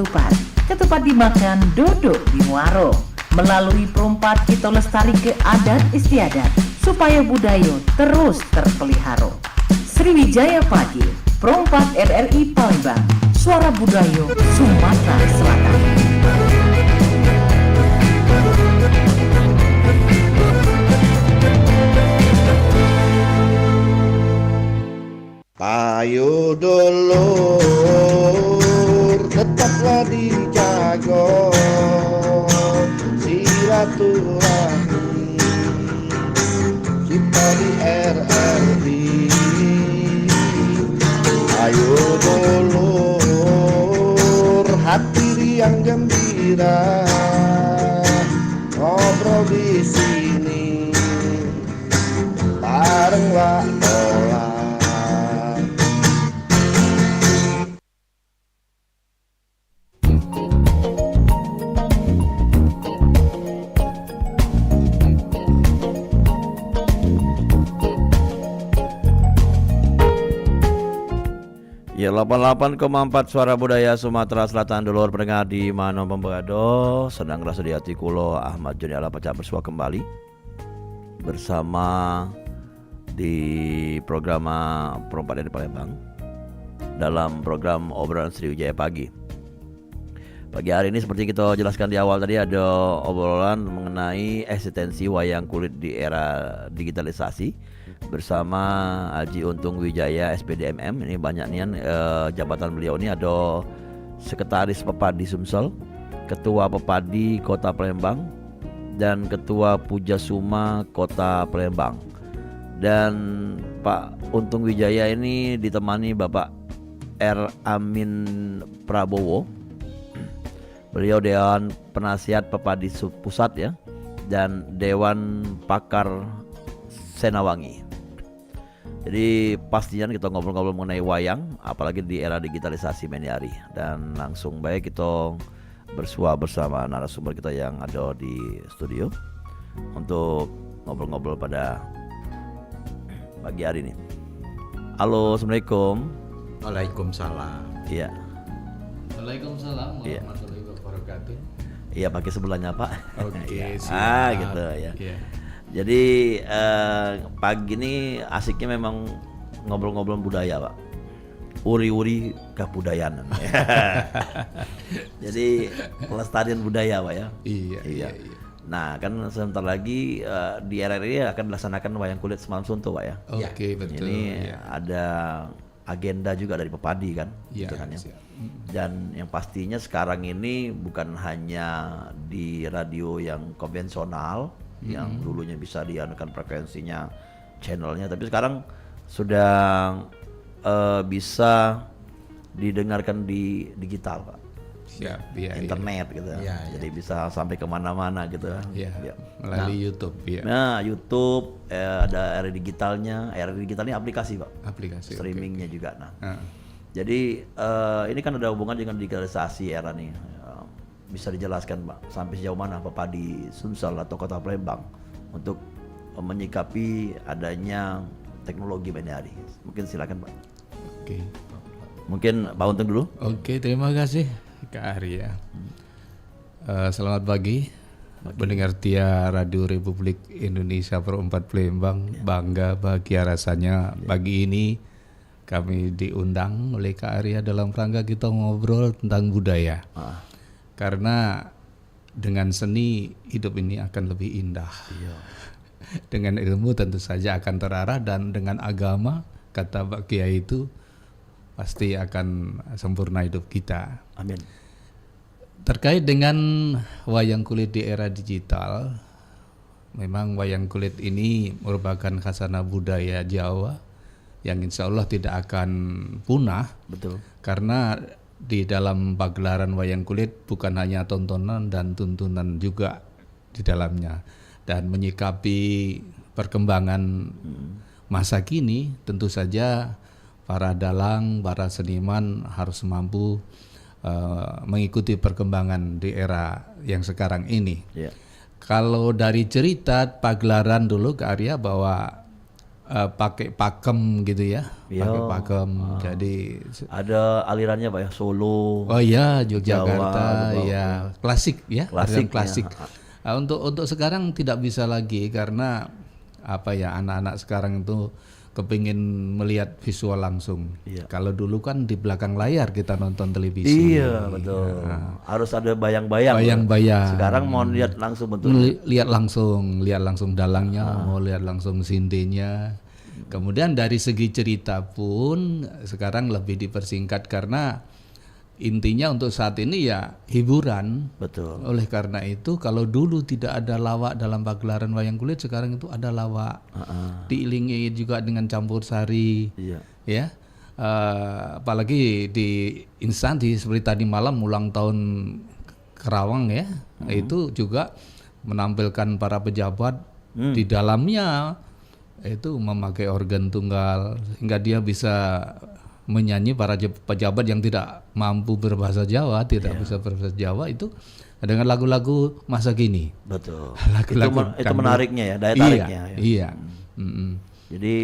ketupat. Ketupat dimakan, dodok di muaro. Melalui perompat kita lestari ke adat istiadat supaya budaya terus terpelihara. Sriwijaya Pagi, perompat RRI Palembang, suara budaya Sumatera Selatan. Ayo dulur, tetaplah dijaga silaturahmi kita di RRI. Ayo dulur, hati riang gembira, ngobrol di sini barenglah olah. Ya, 88,4 Suara Budaya Sumatera Selatan, dulur pendengar di mana pembagado, sedang rasa di hati kulo Ahmad Joni ala pecah bersua kembali bersama di program Perompak dari Palembang dalam program obrolan Sriwijaya Pagi. Pagi hari ini seperti kita jelaskan di awal tadi, ada obrolan mengenai eksistensi wayang kulit di era digitalisasi bersama Haji Untung Wijaya SPDMM. Ini banyak nih jabatan beliau ini, ada Sekretaris Pepadi Sumsel, Ketua Pepadi Kota Palembang, dan Ketua Puja Suma Kota Palembang. Dan Pak Untung Wijaya ini ditemani Bapak R. Amin Prabowo. Beliau Dewan Penasihat Pepadi Pusat ya, dan Dewan Pakar Senawangi. Jadi pastinya kita ngobrol-ngobrol mengenai wayang, apalagi di era digitalisasi ini hari. Dan langsung baik kita bersua bersama narasumber kita yang ada di studio untuk ngobrol-ngobrol pada pagi hari ini. Halo, Assalamualaikum. Waalaikumsalam. Iya. Waalaikumsalam warahmatullahi wabarakatuh. Iya, pakai sebelahnya Pak. Oke, siap. Gitu ya. Yeah. Jadi pagi ini asiknya memang ngobrol-ngobrol budaya Pak, uri-uri kebudayaan. Jadi pelestarian budaya Pak ya. Iya. Nah kan sebentar lagi di RRI akan dilaksanakan wayang kulit semalam suntuh Pak ya. Oke, betul. Ini ada agenda juga dari Pepadi kan, Iya. gitu kan ya. Dan yang pastinya sekarang ini bukan hanya di radio yang konvensional, yang dulunya bisa dianukan frekuensinya, channelnya, tapi sekarang sudah bisa didengarkan di digital Pak. Siap, ya, Internet gitu. Ya. Jadi bisa sampai kemana-mana gitu. Ya. Ya. Melalui YouTube ya. Nah YouTube ada RRI digitalnya. RRI digital ini aplikasi Pak. Aplikasi. Streamingnya juga. Nah. Ah. Jadi ini kan ada hubungan dengan digitalisasi era nih. Bisa dijelaskan Pak sampai sejauh mana Pepadi Sumsel atau Kota Palembang untuk menyikapi adanya teknologi BNRI. Mungkin silakan Pak. Oke. Mungkin Pak Untung dulu. Oke, terima kasih Kak Arya. Selamat pagi. Pendengar setia Radio Republik Indonesia Perompak Palembang. Bangga, bahagia rasanya pagi ini kami diundang oleh Kak Arya dalam rangka kita ngobrol tentang budaya. Karena dengan seni hidup ini akan lebih indah. Iya. Dengan ilmu tentu saja akan terarah, dan dengan agama kata Pak Kiai itu pasti akan sempurna hidup kita. Amin. Terkait dengan wayang kulit di era digital, memang wayang kulit ini merupakan khazanah budaya Jawa yang insya Allah tidak akan punah. Betul. Karena di dalam pagelaran wayang kulit bukan hanya tontonan dan tuntunan juga di dalamnya. Dan menyikapi perkembangan masa kini, tentu saja para dalang, para seniman harus mampu mengikuti perkembangan di era yang sekarang ini. Yeah. Kalau dari cerita pagelaran dulu Kak Arya, bahwa pakai pakem gitu ya, Iya. pakai pakem. Jadi Ada alirannya Pak ya, Solo. oh ya Yogyakarta, Jawa, ya klasik ya, Klasik, aliran klasik. ya. Untuk sekarang tidak bisa lagi karena apa ya, anak-anak sekarang itu kepingin melihat visual langsung. Iya. Kalau dulu kan di belakang layar kita nonton televisi. Iya betul. Harus ada bayang-bayang. Bayang-bayang. Sekarang mau lihat langsung betul. Lihat langsung dalangnya, mau lihat langsung sindenya. Kemudian dari segi cerita pun sekarang lebih dipersingkat karena intinya untuk saat ini ya hiburan. Betul. Oleh karena itu kalau dulu tidak ada lawak dalam pagelaran wayang kulit, sekarang itu ada lawak. Diiringi juga dengan campur sari. Iya. Ya. Apalagi di instansi seperti tadi malam ulang tahun Kerawang ya. Itu juga menampilkan para pejabat di dalamnya itu memakai organ tunggal sehingga dia bisa menyanyi para pejabat yang tidak mampu berbahasa Jawa, tidak bisa berbahasa Jawa itu dengan lagu-lagu masa kini. Betul. Lagu-lagu itu dangdut. menariknya ya, daya tariknya. Ya. Iya. Jadi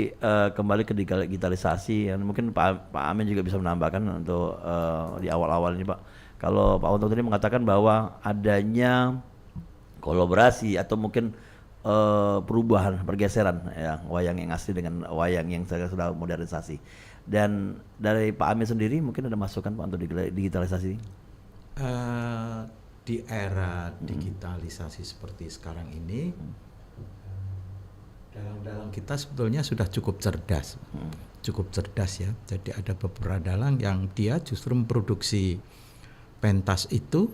kembali ke digitalisasi, ya, mungkin Pak Amin juga bisa menambahkan untuk di awal-awal ini Pak. Kalau Pak Untung tadi mengatakan bahwa adanya kolaborasi atau mungkin perubahan, pergeseran ya, wayang yang asli dengan wayang yang sudah modernisasi. Dan dari Pak Amin sendiri mungkin ada masukan Pak untuk digitalisasi? Di era digitalisasi seperti sekarang ini, dalang-dalang kita sebetulnya sudah cukup cerdas, ya. Jadi ada beberapa dalang yang dia justru memproduksi pentas itu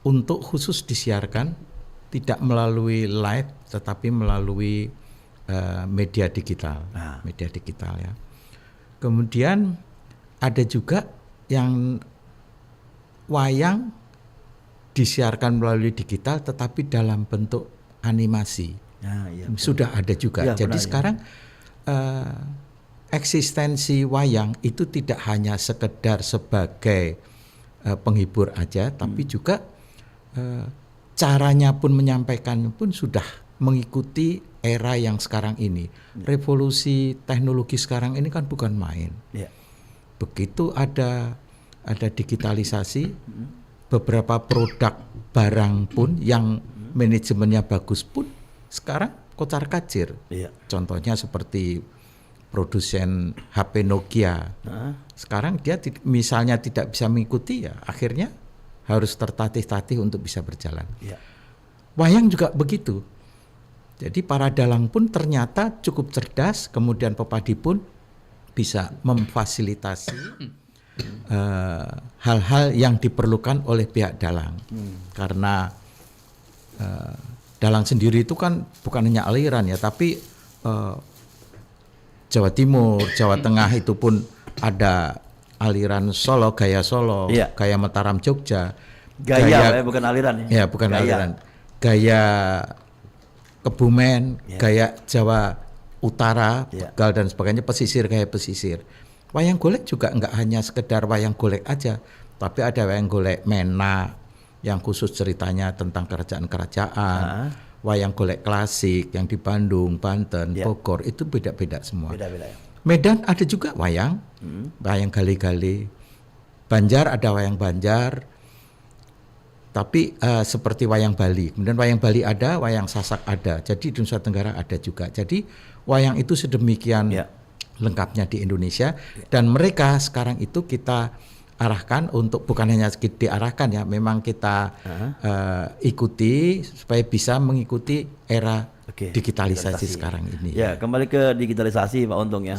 untuk khusus disiarkan tidak melalui live, tetapi melalui media digital, ya. Kemudian ada juga yang wayang disiarkan melalui digital tetapi dalam bentuk animasi. Iya, Sudah ada juga. Ya, jadi benar, sekarang eksistensi wayang itu tidak hanya sekedar sebagai penghibur aja, tapi juga caranya pun menyampaikan pun sudah mengikuti era yang sekarang ini. Revolusi teknologi sekarang ini kan bukan main. Ya. Begitu ada digitalisasi, beberapa produk barang pun yang manajemennya bagus pun sekarang kocar-kacir. Iya. Contohnya seperti produsen HP Nokia. Sekarang dia misalnya tidak bisa mengikuti, ya akhirnya harus tertatih-tatih untuk bisa berjalan. Iya. Wayang juga begitu. Jadi para dalang pun ternyata cukup cerdas, kemudian pepadi pun bisa memfasilitasi hal-hal yang diperlukan oleh pihak dalang. Karena dalang sendiri itu kan bukan hanya aliran ya, tapi Jawa Timur, Jawa Tengah itu pun ada aliran Solo, gaya Solo, Iya. gaya Mataram Jogja. Gaya, bukan aliran ya? Ya, bukan aliran. Gaya Kebumen, gaya Jawa Utara, Tegal dan sebagainya, pesisir, gaya pesisir. Wayang golek juga enggak hanya sekedar wayang golek aja, tapi ada wayang golek Mena yang khusus ceritanya tentang kerajaan-kerajaan. Wayang golek klasik yang di Bandung, Banten, Bogor itu beda-beda semua. Beda-beda ya. Medan ada juga wayang, wayang gali-gali. Banjar ada wayang Banjar. Tapi seperti wayang Bali, kemudian wayang Bali ada, wayang Sasak ada, jadi di Nusa Tenggara ada juga. Jadi wayang itu sedemikian lengkapnya di Indonesia, dan mereka sekarang itu kita arahkan untuk bukan hanya diarahkan ya, memang kita ikuti supaya bisa mengikuti era digitalisasi sekarang ini. Ya, kembali ke digitalisasi Pak Untung ya.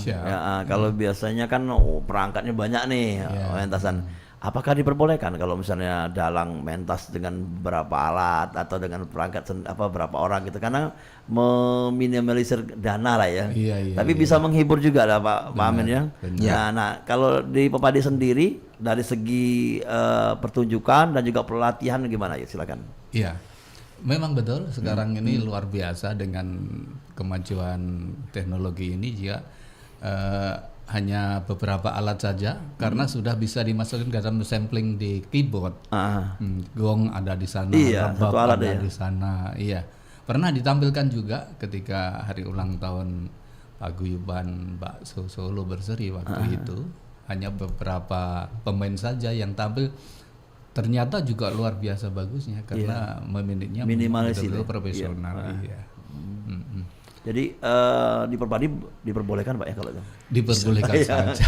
Kalau biasanya kan perangkatnya banyak nih, pementasan. Apakah diperbolehkan kalau misalnya dalang mentas dengan berapa alat atau dengan perangkat berapa orang gitu, karena meminimalisir dana lah ya. Tapi bisa menghibur juga lah Pak Amin ya. Nah, kalau di Pepadi sendiri dari segi pertunjukan dan juga pelatihan gimana ya, silakan. Iya. Memang betul sekarang ini luar biasa dengan kemajuan teknologi ini juga hanya beberapa alat saja karena sudah bisa dimasukkan ke dalam sampling di keyboard. Gong ada di sana, rebab satu alat ada di sana. Iya. Pernah ditampilkan juga ketika hari ulang tahun paguyuban bakso Solo Berseri waktu itu. Hanya beberapa pemain saja yang tampil, ternyata juga luar biasa bagusnya karena meminitnya Minimalis betul-betul itu. profesional. Iya. Jadi di Perpadi diperbolehkan Pak ya kalau itu? Diperbolehkan saja.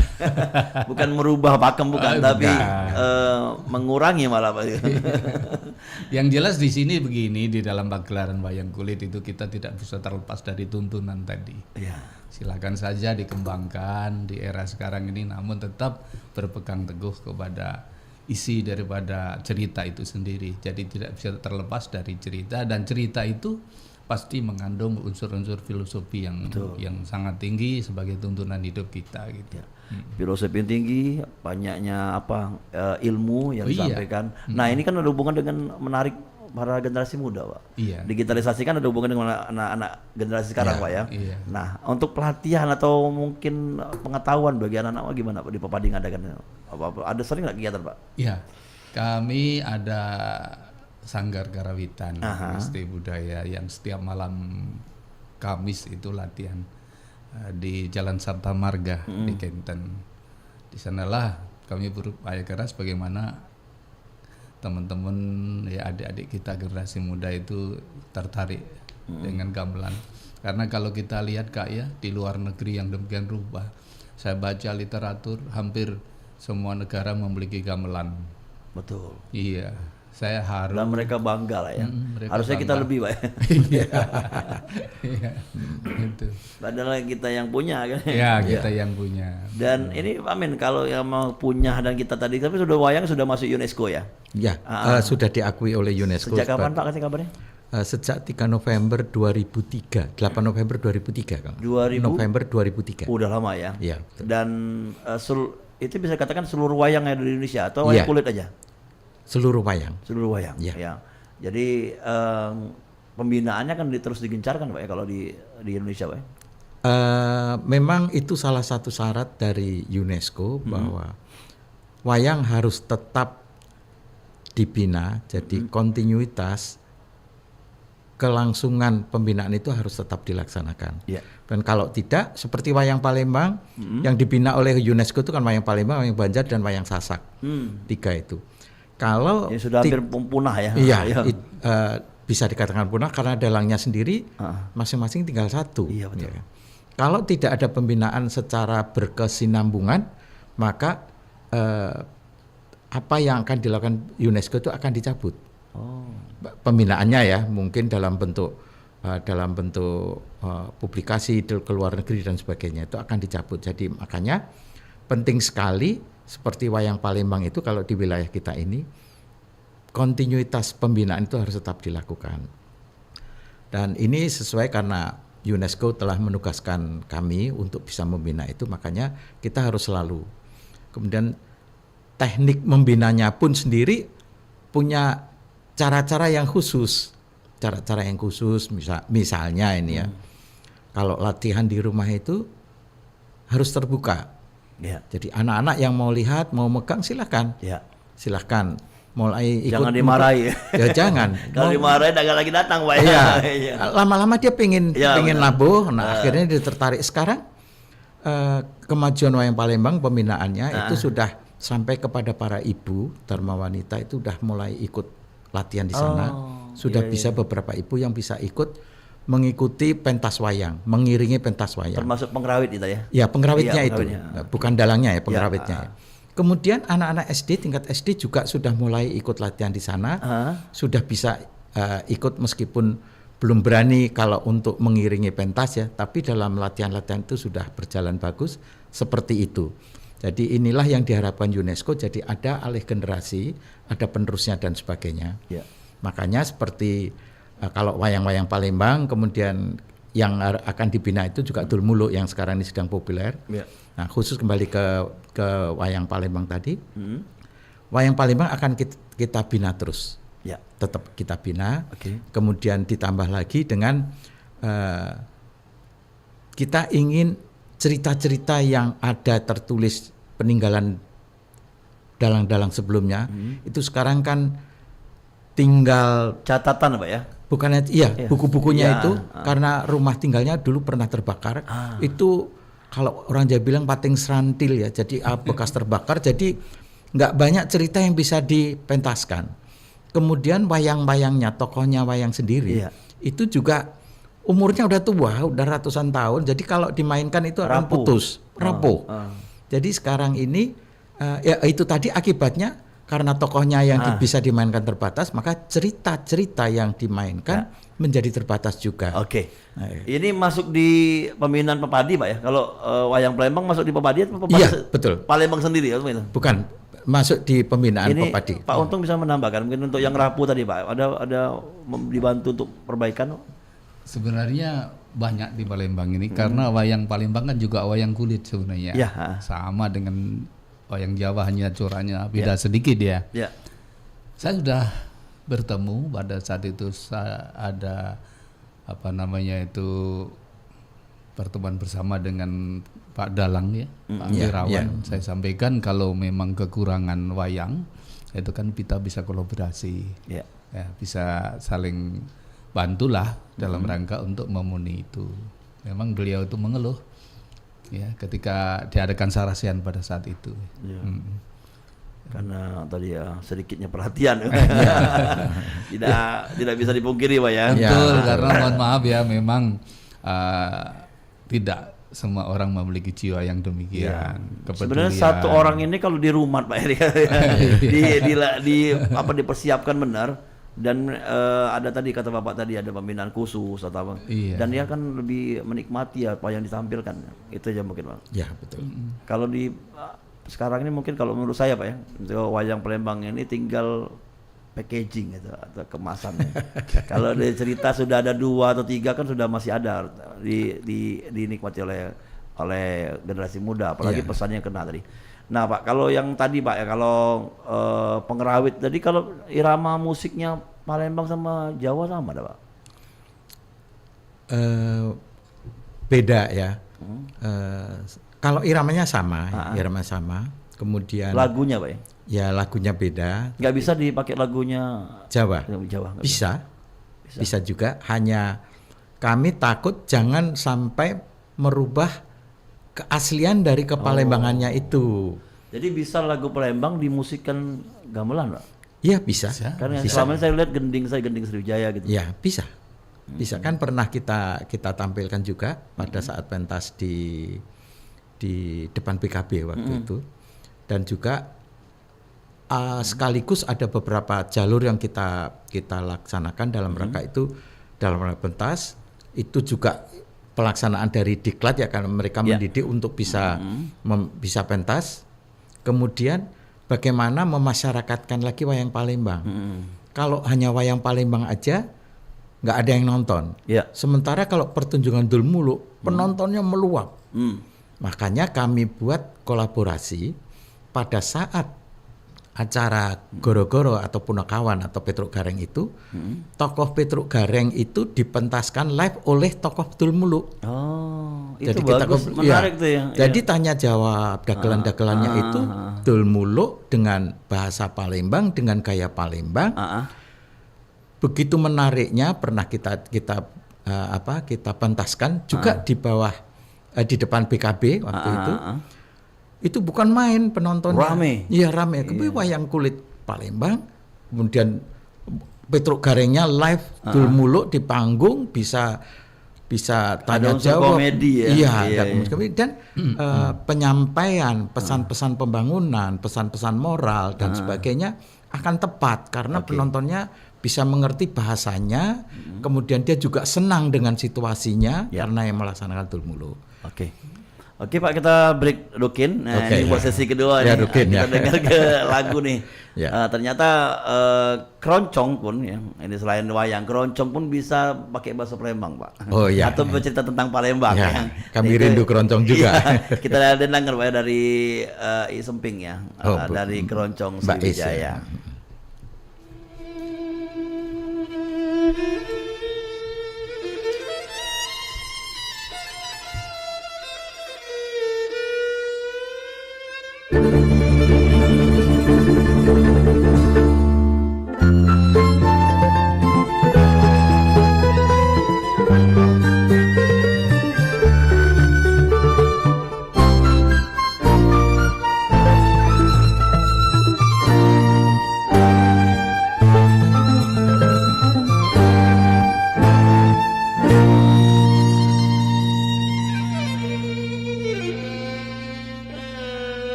Bukan merubah pakem bukan, tapi bukan. mengurangi malah Pak. Yang jelas di sini begini, di dalam pagelaran wayang kulit itu kita tidak bisa terlepas dari tuntunan tadi. Iya. Silakan saja dikembangkan di era sekarang ini, namun tetap berpegang teguh kepada isi daripada cerita itu sendiri. Jadi tidak bisa terlepas dari cerita, dan cerita itu pasti mengandung unsur-unsur filosofi yang sangat tinggi sebagai tuntunan hidup kita gitu. Filosofi yang tinggi, banyaknya ilmu yang Iya. disampaikan. Nah, ini kan ada hubungan dengan menarik para generasi muda, Pak. Iya. Digitalisasi kan ada hubungan dengan anak-anak generasi sekarang, Iya, Pak ya. iya. Nah, untuk pelatihan atau mungkin pengetahuan bagi anak-anak gimana Pak di Perpadi ngadakan? Ada sering nggak kegiatan, Pak? Iya, kami ada Sanggar Karawitan SD Budaya yang setiap malam Kamis itu latihan di Jalan Sabta Marga di Kenten. Di sanalah kami berupaya keras bagaimana teman-teman ya adik-adik kita generasi muda itu tertarik dengan gamelan. Karena kalau kita lihat Kak ya, di luar negeri yang demikian rubah, saya baca literatur hampir semua negara memiliki gamelan. Betul. Iya, saya harus. Dan mereka bangga lah ya. Mereka Harusnya kita bangga. lebih, Pak. Iya, iya, gitu. Padahal kita yang punya kan. Ya kita yang punya. Dan ini Pak Min, kalau yang mau punya dan kita tadi, tapi wayang sudah masuk UNESCO ya? Ya, sudah diakui oleh UNESCO. Sejak kapan Pak kasih kabarnya? Sejak 3 November 2003, 8 November 2003 Kang. 2000? November 2003. Udah lama ya? Iya. Dan itu bisa dikatakan seluruh wayang yang ada di Indonesia atau wayang Iya. kulit aja? Seluruh wayang. Seluruh wayang. Iya. Ya. Jadi pembinaannya kan terus digencarkan Pak ya kalau di Indonesia Pak ya? Memang itu salah satu syarat dari UNESCO bahwa wayang harus tetap dibina, jadi kontinuitas kelangsungan pembinaan itu harus tetap dilaksanakan. Iya. Dan kalau tidak, seperti wayang Palembang yang dibina oleh UNESCO itu kan wayang Palembang, wayang Banjar dan wayang Sasak, 3 itu. Kalau Ini sudah hampir punah ya? iya, bisa dikatakan punah karena dalangnya sendiri masing-masing tinggal 1. Iya, betul. Ya. Kalau tidak ada pembinaan secara berkesinambungan, maka apa yang akan dilakukan UNESCO itu akan dicabut. Pembinaannya ya, mungkin dalam bentuk publikasi ke luar negeri dan sebagainya itu akan dicabut. Jadi makanya penting sekali seperti wayang Palembang itu kalau di wilayah kita ini kontinuitas pembinaan itu harus tetap dilakukan. Dan ini sesuai karena UNESCO telah menugaskan kami untuk bisa membina itu, makanya kita harus selalu. Kemudian teknik membinanya pun sendiri punya cara-cara yang khusus, misalnya ini ya, kalau latihan di rumah itu harus terbuka. Iya. Jadi anak-anak yang mau lihat, mau megang silahkan, Iya. silahkan. Mulai ikut. Jangan dimarahi. Ya jangan. Kalau dimarahi agak lagi datang Pak ya. Iya. Lama-lama dia pengen benar. nabuh. Nah akhirnya dia tertarik. Sekarang kemajuan wayang Palembang pembinaannya itu sudah sampai kepada para ibu dharma wanita itu sudah mulai ikut latihan di sana. Sudah bisa beberapa ibu yang bisa ikut mengikuti pentas wayang, mengiringi pentas wayang. Termasuk pengrawit itu ya? Ya pengrawitnya Iya, itu, pengrawitnya. bukan dalangnya ya pengrawitnya. Ya. Kemudian anak-anak SD tingkat SD juga sudah mulai ikut latihan di sana, sudah bisa ikut meskipun belum berani kalau untuk mengiringi pentas ya, tapi dalam latihan-latihan itu sudah berjalan bagus seperti itu. Jadi inilah yang diharapkan UNESCO. Jadi ada alih generasi, ada penerusnya dan sebagainya. Ya. Makanya seperti kalau wayang-wayang Palembang, kemudian yang akan dibina itu juga Dul Muluk yang sekarang ini sedang populer. Ya. Nah khusus kembali ke wayang Palembang tadi, wayang Palembang akan kita bina terus, Ya. tetap kita bina. Oke. Kemudian ditambah lagi dengan kita ingin cerita-cerita yang ada tertulis peninggalan dalang-dalang sebelumnya itu sekarang kan tinggal Catatan Pak ya? Bukannya iya, Iya. buku-bukunya Iya, itu karena rumah tinggalnya dulu pernah terbakar. Itu kalau orang Jawa bilang pating serantil ya. Jadi bekas terbakar, jadi nggak banyak cerita yang bisa dipentaskan. Kemudian wayang-wayangnya, tokohnya wayang sendiri Iya. itu juga umurnya udah tua, udah ratusan tahun. Jadi kalau dimainkan itu akan Rapuh. putus, rapuh. Ah. Jadi sekarang ini ya itu tadi akibatnya karena tokohnya yang bisa dimainkan terbatas, maka cerita-cerita yang dimainkan menjadi terbatas juga. Oke. Nah, Ini masuk di pembinaan Pepadi, Pak ya. Kalau wayang Palembang masuk di Pepadi atau Pepadi? Iya, betul. Palembang sendiri ya, itu. Bukan masuk di pembinaan Ini Pepadi. Pak Untung bisa menambahkan mungkin untuk yang rapuh tadi, Pak. Ada dibantu untuk perbaikan? Sebenarnya banyak di Palembang ini karena wayang Palembang kan juga wayang kulit sebenarnya. Iya. Sama dengan wayang Jawa, hanya coraknya beda sedikit ya. Ya. Saya sudah bertemu pada saat itu ada apa namanya itu pertemuan bersama dengan Pak Dalang ya, Pak Wirawan. Saya sampaikan kalau memang kekurangan wayang itu kan kita bisa kolaborasi. Ya. Ya, bisa saling bantulah dalam rangka untuk memenuhi itu. Memang beliau itu mengeluh ya ketika diadakan sarasian pada saat itu. Ya. Karena tadi ya sedikitnya perhatian. tidak bisa dipungkiri, Pak ya. Betul, karena mohon maaf ya memang tidak semua orang memiliki jiwa yang demikian. Sebenarnya satu orang ini kalau di rumah, Pak Eri, dipersiapkan benar. Dan ada tadi kata Bapak tadi ada pembinaan khusus atau apa. Iya. Dan dia kan lebih menikmati apa yang ditampilkan. Itu aja mungkin, Pak. Ya, betul. Kalau di sekarang ini mungkin kalau menurut saya, Pak ya, untuk wayang Palembang ini tinggal packaging gitu atau kemasannya. Kalau di cerita sudah ada 2 atau 3 kan sudah masih ada dinikmati oleh generasi muda, apalagi pesannya yang kena tadi. Nah, Pak, kalau yang tadi, Pak ya, kalau pengerawit tadi, kalau irama musiknya Palembang sama Jawa sama ada, Pak? Beda ya. Kalau iramanya sama, irama sama. Kemudian Lagunya, Pak ya? ya lagunya beda. Nggak bisa dipakai lagunya Jawa. Jawa nggak Bisa juga. Hanya kami takut jangan sampai merubah keaslian dari kepalembangannya itu. Jadi bisa lagu Palembang dimusikkan gamelan, Pak? Iya bisa. Karena Bisa. selama ini saya lihat gending Sriwijaya gitu. Ya bisa. Bisa kan pernah kita tampilkan juga pada saat pentas di depan PKB waktu itu. Dan juga sekaligus ada beberapa jalur yang kita laksanakan dalam rangka itu, dalam rangka pentas itu juga pelaksanaan dari diklat ya, karena mereka mendidik untuk bisa bisa pentas. Kemudian bagaimana memasyarakatkan lagi wayang Palembang. Kalau hanya wayang Palembang aja nggak ada yang nonton. Ya. Sementara kalau pertunjukan Dul Muluk penontonnya meluap. Makanya kami buat kolaborasi pada saat acara Goro-Goro atau Punakawan atau Petruk Gareng itu, tokoh Petruk Gareng itu dipentaskan live oleh tokoh Dul Muluk. Oh, itu Jadi bagus, menarik tuh ya. Jadi tanya jawab dagelan-dagelannya itu Dul Muluk dengan bahasa Palembang, dengan gaya Palembang. Begitu menariknya, pernah kita pentaskan juga di bawah di depan BKB waktu itu. Itu bukan main penontonnya. Rame. Iya rame. Kemudian wayang kulit Palembang, kemudian Petruk Garengnya live, Dul Muluk di panggung bisa tanya unsur jawab. komedi ya. Iya, Iya. Dan penyampaian pesan-pesan pembangunan, pesan-pesan moral dan sebagainya akan tepat karena penontonnya bisa mengerti bahasanya, kemudian dia juga senang dengan situasinya karena yang melaksanakan Dul Muluk. Oke Pak, kita break Rukin. Nah, ini buat sesi kedua Ya, nih. Rukin, Kita dengar ke lagu nih. Ya. Ternyata keroncong pun ya, ini selain wayang, keroncong pun bisa pakai bahasa Palembang, Pak. Oh, iya. Atau bercerita tentang Palembang. Ya, kami rindu keroncong juga. Iya, kita dengar Pak ya, dari I Semping ya, dari keroncong Mbak Is, Sriwijaya. ya.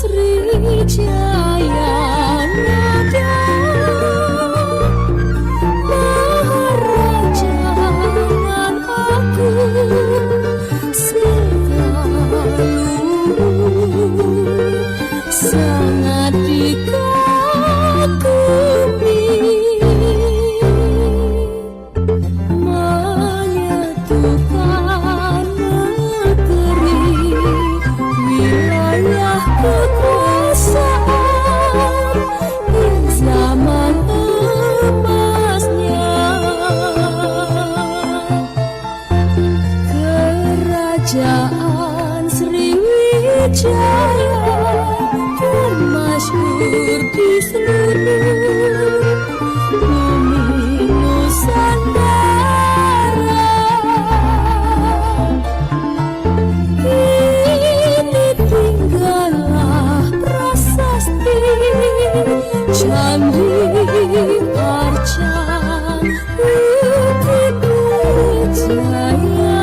Sriwijaya nada Maharaja dan aku selalu sangat dikagumi, menyatukan negeri wilayah kekuasaan di zaman emasnya. Kerajaan Sriwijaya termasyhur di seluruh bumi Nusantara. Kini tinggallah prasasti Candi Arca Bukit Wijayanya.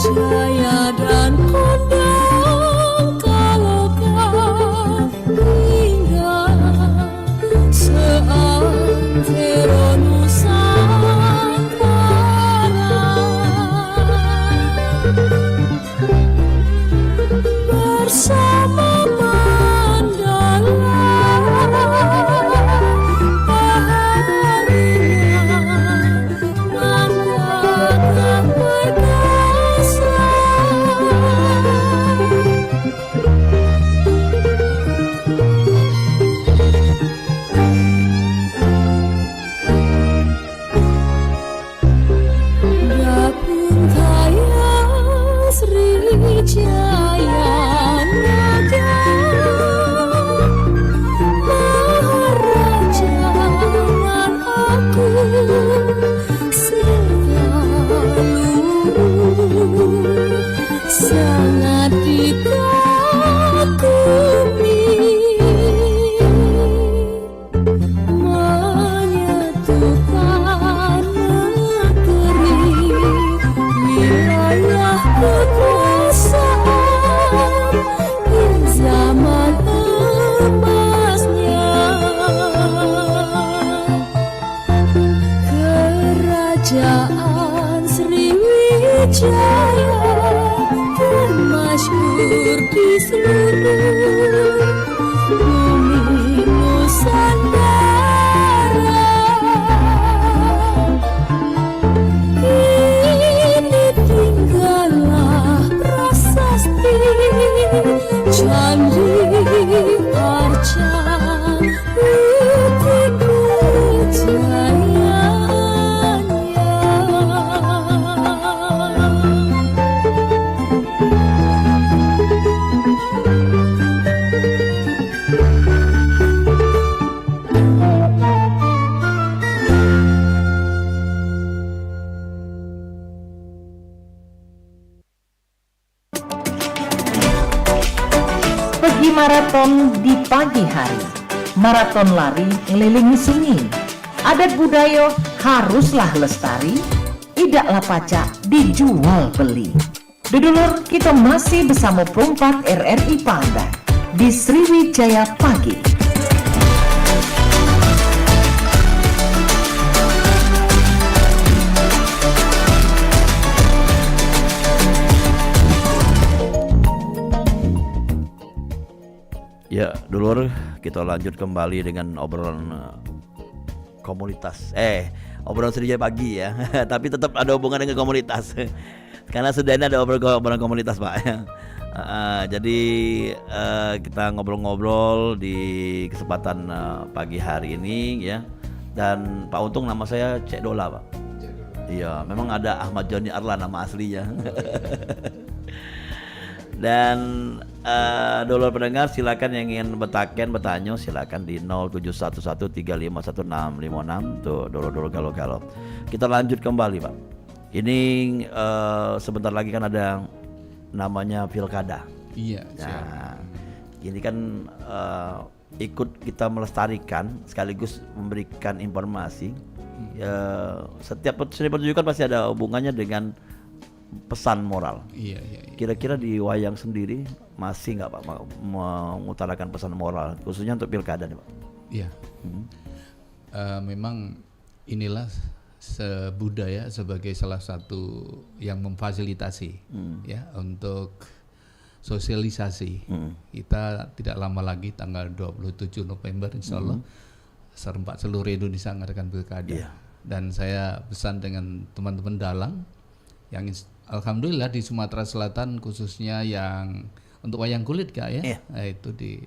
Jaya dan kondang kalau kau hingga seantero Nusantara bersama Mandala harinya Mandala perkasa. Dapur kaya Sriwijaya nada Maharaja dan aku selalu sangat dikagumi, menyatukan negeri wilayah kekuasaan di zaman emasnya. Kerajaan Sriwijaya termasyhur di seluruh bumi Nusantara. Kini tinggallah prasasti Candi Arca Bukit Wijayanya. Pergi maraton di pagi hari, maraton lari ngelilingi sunyi. Adat budaya haruslah lestari, idaklah pacak dijual beli. Dudulur, kita masih bersama Perompak RRI Pandan di Sriwijaya Pagi. Ya, dulur, kita lanjut kembali dengan obrolan komunitas. Obrolan Sriwijaya Pagi ya. Tapi tetap ada hubungan dengan komunitas. Karena sudah ada obrolan komunitas, Pak. Jadi kita ngobrol-ngobrol di kesempatan pagi hari ini ya. Dan Pak Untung, nama saya Cek Dola, Pak. Iya, memang ada Ahmad Joni Arlan nama aslinya. Dan dulur pendengar, silakan yang ingin bertanya silakan di 0711351656. Tuh dulur-dulur galau-galau. Kita lanjut kembali, Pak. Ini sebentar lagi kan ada namanya pilkada. Iya. Nah, ini kan ikut kita melestarikan sekaligus memberikan informasi. Setiap seni pertunjukan pasti ada hubungannya dengan pesan moral. Iya. Kira-kira di wayang sendiri masih nggak Pak mengutarakan pesan moral khususnya untuk pilkada nih Pak? Iya. Memang inilah sebudaya sebagai salah satu yang memfasilitasi ya untuk sosialisasi. Kita tidak lama lagi tanggal 27 November insya Allah serempak seluruh Indonesia mengadakan pilkada. Dan saya pesan dengan teman-teman dalang yang alhamdulillah di Sumatera Selatan khususnya yang untuk wayang kulit Kak ya. Itu di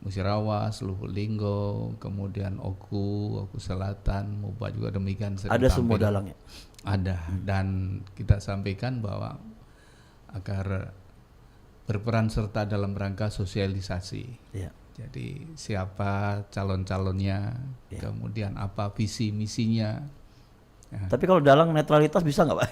Musirawas, Lubulinggo, kemudian Oku Selatan, Moba juga demikian. Ada semua dalangnya? Ada, dan kita sampaikan bahwa agar berperan serta dalam rangka sosialisasi. Jadi siapa calon-calonnya, kemudian apa visi misinya. Tapi kalau dalang netralitas bisa nggak Pak?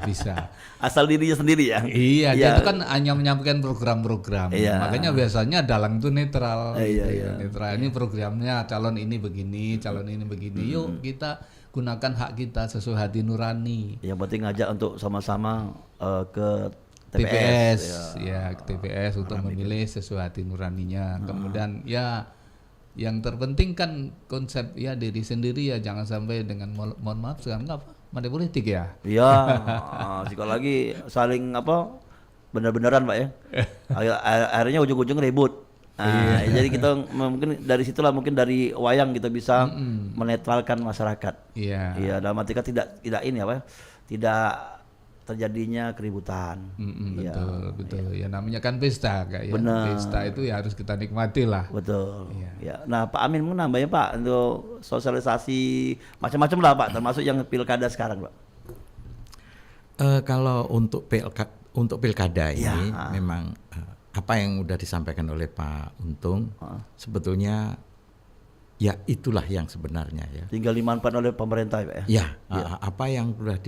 Bisa. Asal dirinya sendiri ya? Iya, dia itu kan hanya menyampaikan program-program. Makanya biasanya dalang itu netral. Netral, ini programnya calon ini begini, calon ini begini. Yuk kita gunakan hak kita sesuai hati nurani. Yang penting ngajak untuk sama-sama ke TPS. Ke TPS untuk memilih sesuai hati nuraninya. Kemudian yang terpenting kan konsep diri sendiri ya, jangan sampai dengan mohon maaf sekarang apa money politik ya. Iya, jika lagi saling benar-benaran Pak ya. Akhirnya ujung-ujung ribut. Jadi kita mungkin dari situlah mungkin dari wayang kita bisa menetralkan masyarakat. Iya, dalam arti kan tidak ini tidak terjadinya keributan. Betul. Ya namanya kan pesta Kak ya. Pesta itu ya harus kita nikmati lah. Betul. Ya. Nah Pak Amin mau nambahnya Pak untuk sosialisasi macam-macam lah Pak, termasuk yang pilkada sekarang Pak. Kalau untuk pilkada ini memang apa yang udah disampaikan oleh Pak Untung sebetulnya ya itulah yang sebenarnya ya. Tinggal dimanfaatkan oleh pemerintah Pak ya. Apa yang sudah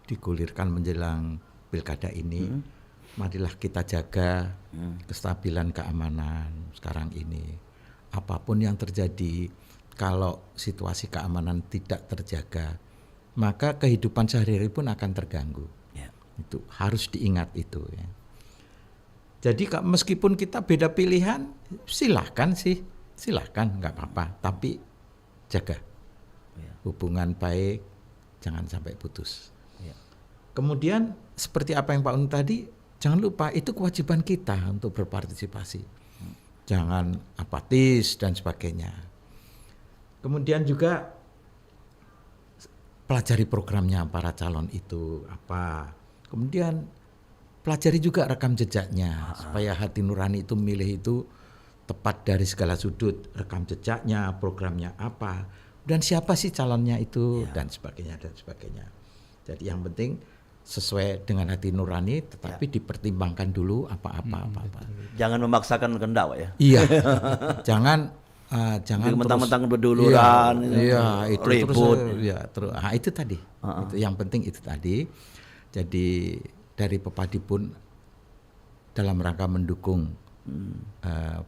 digulirkan menjelang pilkada ini, marilah kita jaga kestabilan keamanan sekarang ini. Apapun yang terjadi, kalau situasi keamanan tidak terjaga, maka kehidupan sehari-hari pun akan terganggu. Itu harus diingat itu ya. Jadi meskipun kita beda pilihan, silahkan nggak apa-apa, tapi jaga hubungan baik, jangan sampai putus. Kemudian seperti apa yang Pak Un tadi, jangan lupa itu kewajiban kita untuk berpartisipasi. Jangan apatis dan sebagainya. Kemudian juga pelajari programnya para calon itu apa. Kemudian pelajari juga rekam jejaknya supaya hati nurani itu milih itu tepat dari segala sudut. Rekam jejaknya, programnya apa, dan siapa sih calonnya itu dan sebagainya. Jadi yang penting sesuai dengan hati nurani, tetapi dipertimbangkan dulu apa-apa. Jangan memaksakan kehendak Pak ya. Iya. jangan mentang-mentang berduluran. Itu ribut. Itu tadi. Itu yang penting itu tadi. Jadi dari Pepadi pun dalam rangka mendukung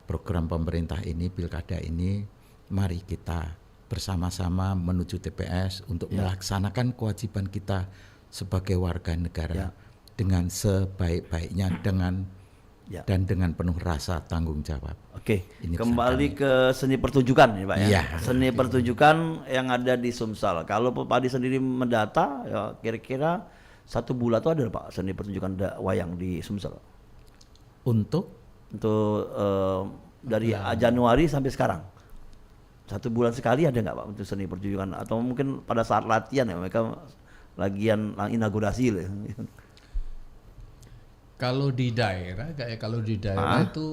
program pemerintah ini, pilkada ini, mari kita bersama-sama menuju TPS untuk melaksanakan kewajiban kita sebagai warga negara dengan sebaik-baiknya dan dengan penuh rasa tanggung jawab. Oke, kembali ke seni pertunjukan nih Pak ya. Seni pertunjukan yang ada di Sumsel. Kalau Pepadi sendiri mendata, ya kira-kira 1 bulan itu ada Pak seni pertunjukan wayang di Sumsel. Untuk dari Januari sampai sekarang. 1 bulan sekali ada nggak Pak untuk seni pertunjukan, atau mungkin pada saat latihan ya mereka lagian inaugurasi lah. Kalau di daerah itu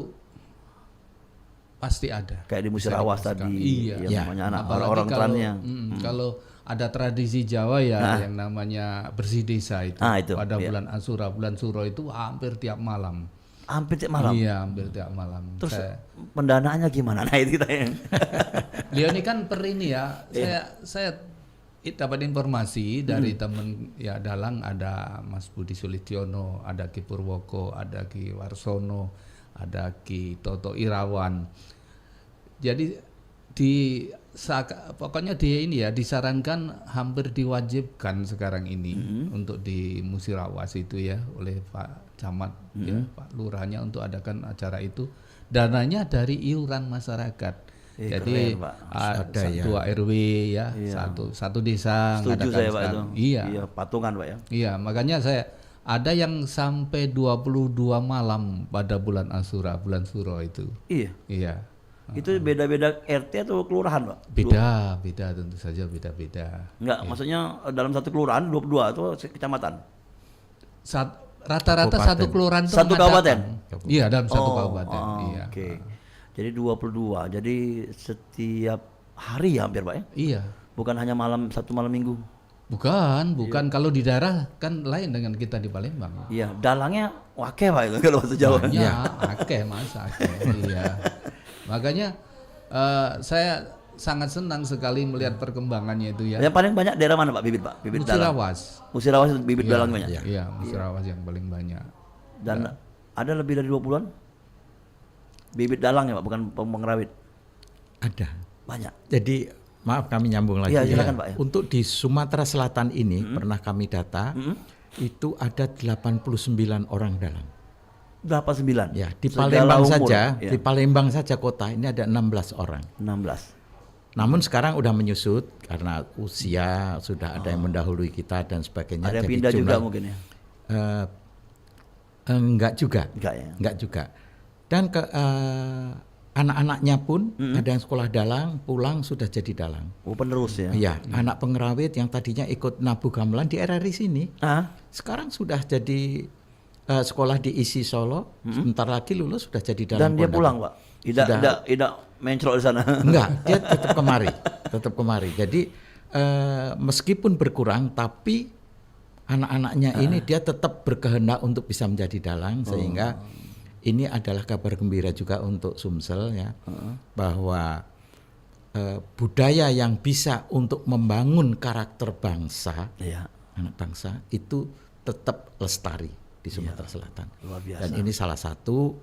pasti ada. Kayak di Musirawas tadi, namanya anak orang kalau, tuanya. Kalau ada tradisi Jawa yang namanya bersih desa itu. Pada bulan Ashura, bulan Suro itu hampir tiap malam. Hampir tiap malam? Iya, hampir tiap malam. Terus pendanaannya gimana? Nah itu kita yang. Beliau ini kan saya dapat informasi dari teman ya Dalang, ada Mas Budi Sulistiono, ada Ki Purwoko, ada Ki Warsono, ada Ki Toto Irawan. Jadi pokoknya dia ini ya disarankan, hampir diwajibkan sekarang ini untuk di Musirawas itu ya oleh Pak Camat ya, Pak Lurahnya untuk adakan acara itu. Dananya dari iuran masyarakat. Jadi keren, Pak. Ada ya. 2 RW ya, satu desa Setuju ngadakan saya Pak itu. sekarang. Iya. Iya, patungan Pak ya. Iya, makanya saya ada yang sampai 22 malam pada bulan Asyura, bulan Suro itu. Iya. Iya. Itu beda-beda RT atau kelurahan Pak? Beda tentu saja beda-beda. Enggak, maksudnya dalam satu kelurahan 22 atau kecamatan? Rata-rata Kabupaten. satu kelurahan itu Satu mengadakan. kabupaten? Iya, dalam satu kabupaten. Iya. Oke. Jadi 22. Jadi setiap hari ya hampir Pak ya? Iya. Bukan hanya satu malam minggu. Bukan. Kalau di daerah kan lain dengan kita di Palembang. Iya, dalangnya wake Pak itu kalau bahasa Jawa. Banyak, akeh mas, akeh. Iya. Makanya saya sangat senang sekali melihat perkembangannya itu ya. Yang paling banyak daerah mana Pak bibit Pak? Bibit dalang. Musirawas. Musirawas bibit dalang banyak. Iya, Musirawas yang paling banyak. Dan ada lebih dari 20-an? Bibit dalang ya Pak, bukan pengrawit. Ada. Banyak. Jadi maaf kami nyambung lagi. Iya, silakan, Pak, ya. Untuk di Sumatera Selatan ini pernah kami data itu ada 89 orang dalang. 89. Ya, di Segala Palembang umur, saja, ya. di Palembang saja kota ini ada 16 orang. 16. Namun sekarang udah menyusut karena usia sudah ada yang mendahului kita dan sebagainya. Ada yang Jadi pindah juga jumlah- mungkin ya. Enggak juga. Enggak ya. Enggak juga. Dan anak-anaknya pun ada yang sekolah dalang, pulang sudah jadi dalang. Oh, penerus ya. Iya, anak pengrawit yang tadinya ikut nabu gamelan di RRI sini, Ah, sekarang sudah jadi sekolah di ISI Solo, sebentar lagi lulus sudah jadi dalang. dan dia Pondok. pulang Pak. Tidak mencrok di sana. Enggak, dia tetap kemari, tetap kemari. Jadi meskipun berkurang, tapi anak-anaknya ini dia tetap berkehendak untuk bisa menjadi dalang, sehingga ini adalah kabar gembira juga untuk Sumsel ya, bahwa budaya yang bisa untuk membangun karakter bangsa, Iya. anak bangsa itu tetap lestari di Sumatera Selatan. Luar biasa. Dan ini salah satu